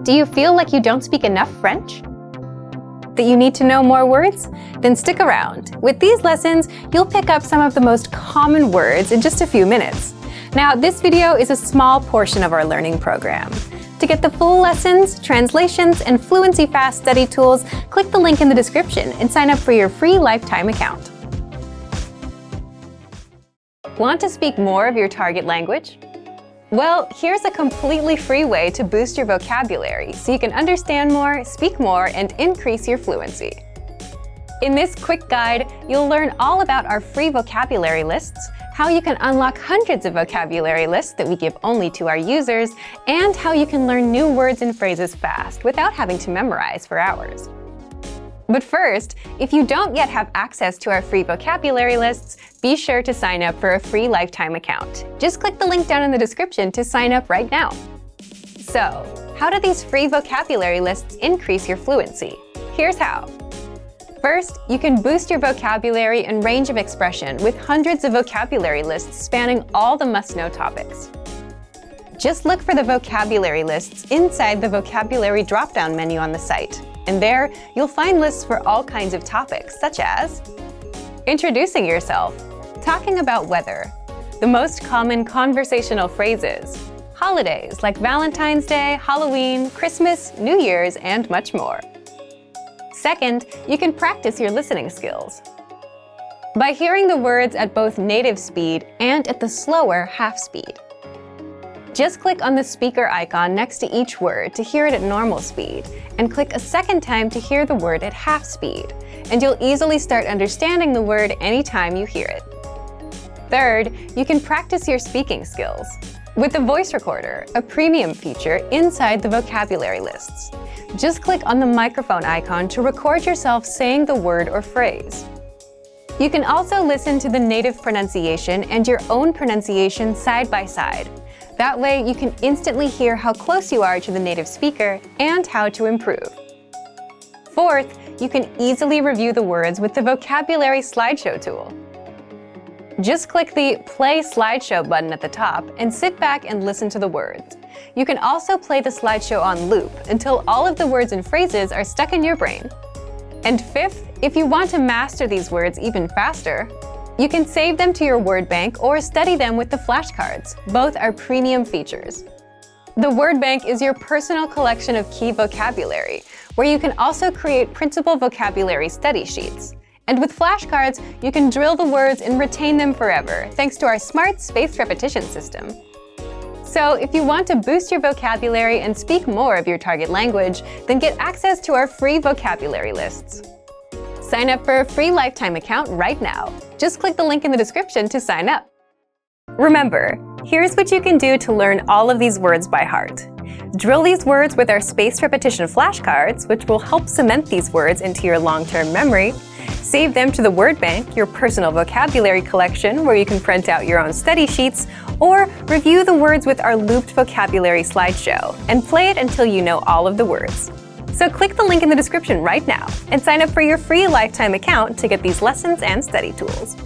Do you feel like you don't speak enough French? That you need to know more words? Then stick around. With these lessons, you'll pick up some of the most common words in just a few minutes. Now, this video is a small portion of our learning program. To get the full lessons, translations, and fluency fast study tools, click the link in the description and sign up for your free lifetime account. Want to speak more of your target language? Well, here's a completely free way to boost your vocabulary so you can understand more, speak more, and increase your fluency. In this quick guide, you'll learn all about our free vocabulary lists, how you can unlock hundreds of vocabulary lists that we give only to our users, and how you can learn new words and phrases fast without having to memorize for hours. But first, if you don't yet have access to our free vocabulary lists, be sure to sign up for a free lifetime account. Just click the link down in the description to sign up right now. So, how do these free vocabulary lists increase your fluency? Here's how. First, you can boost your vocabulary and range of expression with hundreds of vocabulary lists spanning all the must-know topics. Just look for the vocabulary lists inside the vocabulary drop-down menu on the site. And there, you'll find lists for all kinds of topics, such as introducing yourself, talking about weather, the most common conversational phrases, holidays like Valentine's Day, Halloween, Christmas, New Year's, and much more. Second, you can practice your listening skills. By hearing the words at both native speed and at the slower half speed. Just click on the speaker icon next to each word to hear it at normal speed, and click a second time to hear the word at half speed, and you'll easily start understanding the word anytime you hear it. Third, you can practice your speaking skills with the voice recorder, a premium feature inside the vocabulary lists. Just click on the microphone icon to record yourself saying the word or phrase. You can also listen to the native pronunciation and your own pronunciation side by side. That way, you can instantly hear how close you are to the native speaker and how to improve. Fourth, you can easily review the words with the vocabulary slideshow tool. Just click the Play Slideshow button at the top and sit back and listen to the words. You can also play the slideshow on loop until all of the words and phrases are stuck in your brain. And fifth, if you want to master these words even faster, you can save them to your word bank or study them with the flashcards. Both are premium features. The word bank is your personal collection of key vocabulary, where you can also create printable vocabulary study sheets. And with flashcards, you can drill the words and retain them forever, thanks to our smart spaced repetition system. So if you want to boost your vocabulary and speak more of your target language, then get access to our free vocabulary lists. Sign up for a free lifetime account right now. Just click the link in the description to sign up. Remember, here's what you can do to learn all of these words by heart. Drill these words with our spaced repetition flashcards, which will help cement these words into your long-term memory. Save them to the word bank, your personal vocabulary collection, where you can print out your own study sheets, or review the words with our looped vocabulary slideshow, and play it until you know all of the words. So click the link in the description right now and sign up for your free lifetime account to get these lessons and study tools.